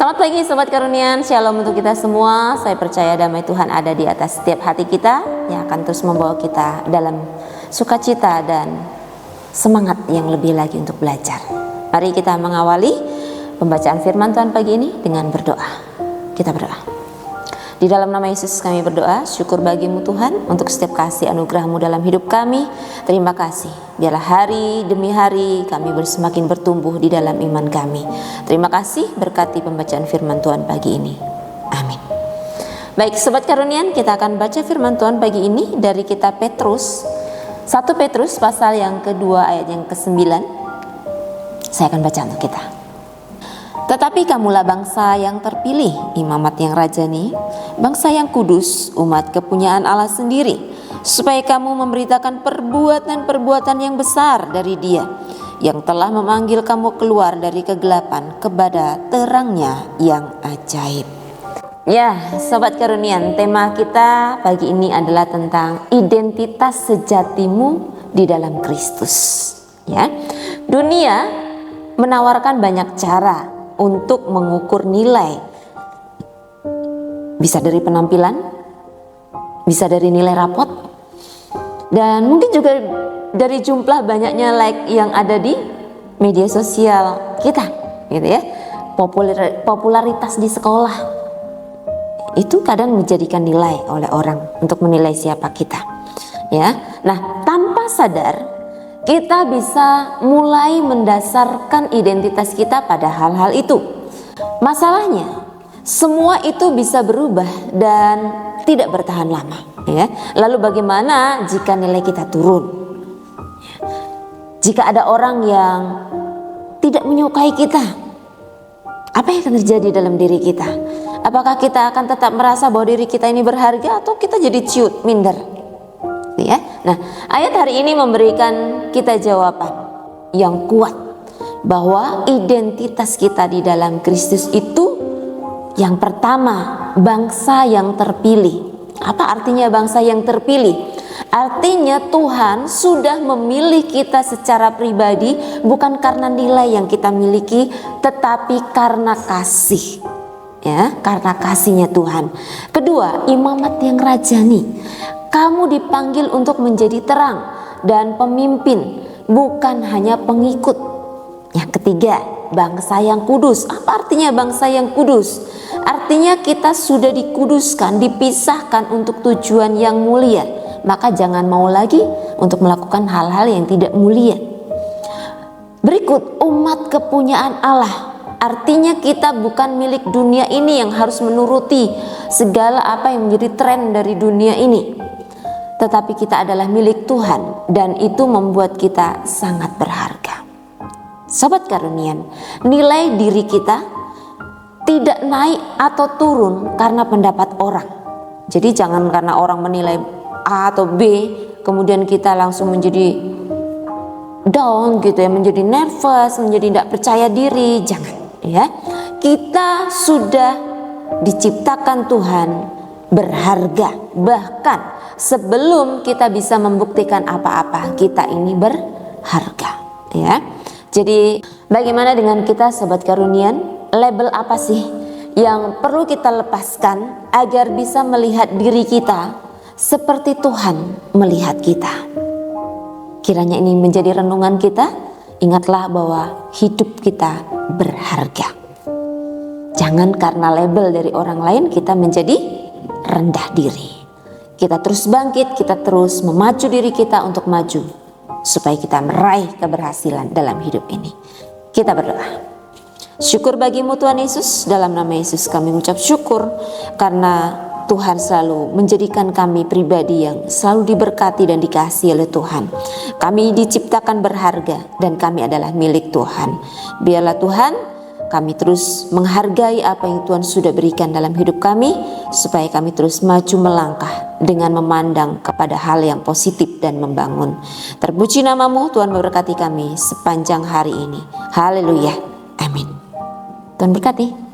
Selamat pagi Sobat Karunian, Shalom untuk kita semua. Saya percaya damai Tuhan ada di atas setiap hati kita, yang akan terus membawa kita dalam sukacita dan semangat yang lebih lagi untuk belajar. Mari kita mengawali pembacaan firman Tuhan pagi ini dengan berdoa. Kita berdoa. Di dalam nama Yesus kami berdoa, syukur bagimu Tuhan untuk setiap kasih anugerah-Mu dalam hidup kami. Terima kasih, biarlah hari demi hari kami semakin bertumbuh di dalam iman kami. Terima kasih, berkati pembacaan firman Tuhan pagi ini. Amin. Baik Sobat Karunian, kita akan baca firman Tuhan pagi ini dari kitab Petrus 1 Petrus pasal yang kedua ayat yang ke-9. Saya akan baca untuk kita. Tetapi kamulah bangsa yang terpilih, imamat yang rajani, bangsa yang kudus, umat kepunyaan Allah sendiri, supaya kamu memberitakan perbuatan-perbuatan yang besar dari Dia, yang telah memanggil kamu keluar dari kegelapan kepada terangnya yang ajaib. Ya, Sobat Karunian, tema kita pagi ini adalah tentang identitas sejatimu di dalam Kristus. Ya, dunia menawarkan banyak cara untuk mengukur nilai. Bisa dari penampilan, bisa dari nilai rapot, dan mungkin juga dari jumlah banyaknya like yang ada di media sosial kita, gitu ya. Popularitas di sekolah itu kadang menjadikan nilai oleh orang untuk menilai siapa kita, ya. Nah, tanpa sadar kita bisa mulai mendasarkan identitas kita pada hal-hal itu. Masalahnya, semua itu bisa berubah dan tidak bertahan lama, ya. Lalu bagaimana jika nilai kita turun? Jika ada orang yang tidak menyukai kita, apa yang akan terjadi dalam diri kita? Apakah kita akan tetap merasa bahwa diri kita ini berharga, atau kita jadi ciut, minder? Ya. Nah, ayat hari ini memberikan kita jawaban yang kuat bahwa identitas kita di dalam Kristus itu yang pertama, bangsa yang terpilih. Apa artinya bangsa yang terpilih? Artinya Tuhan sudah memilih kita secara pribadi, bukan karena nilai yang kita miliki, tetapi karena kasih. Ya, karena kasihnya Tuhan. Kedua, imamat yang rajani. Kamu dipanggil untuk menjadi terang dan pemimpin, bukan hanya pengikut. Yang ketiga, bangsa yang kudus. Apa artinya bangsa yang kudus? Artinya kita sudah dikuduskan, dipisahkan untuk tujuan yang mulia. Maka jangan mau lagi untuk melakukan hal-hal yang tidak mulia. Berikut, umat kepunyaan Allah. Artinya kita bukan milik dunia ini yang harus menuruti segala apa yang menjadi tren dari dunia ini, tetapi kita adalah milik Tuhan, dan itu membuat kita sangat berharga. Sobat Karunian, nilai diri kita tidak naik atau turun karena pendapat orang. Jadi jangan karena orang menilai A atau B kemudian kita langsung menjadi down gitu ya, menjadi nervous, menjadi tidak percaya diri. Jangan, ya. Kita sudah diciptakan Tuhan berharga, bahkan sebelum kita bisa membuktikan apa-apa, kita ini berharga, ya. Jadi bagaimana dengan kita Sobat Karunian? Label apa sih yang perlu kita lepaskan agar bisa melihat diri kita seperti Tuhan melihat kita? Kiranya ini menjadi renungan kita. Ingatlah bahwa hidup kita berharga. Jangan karena label dari orang lain kita menjadi rendah diri. Kita terus bangkit, kita terus memacu diri kita untuk maju, supaya kita meraih keberhasilan dalam hidup ini. Kita berdoa. Syukur bagimu Tuhan Yesus, dalam nama Yesus kami mengucap syukur karena Tuhan selalu menjadikan kami pribadi yang selalu diberkati dan dikasihi oleh Tuhan. Kami diciptakan berharga dan kami adalah milik Tuhan. Biarlah Tuhan, kami terus menghargai apa yang Tuhan sudah berikan dalam hidup kami, supaya kami terus maju melangkah dengan memandang kepada hal yang positif dan membangun. Terpuji namamu, Tuhan memberkati kami sepanjang hari ini. Haleluya. Amin. Tuhan berkati.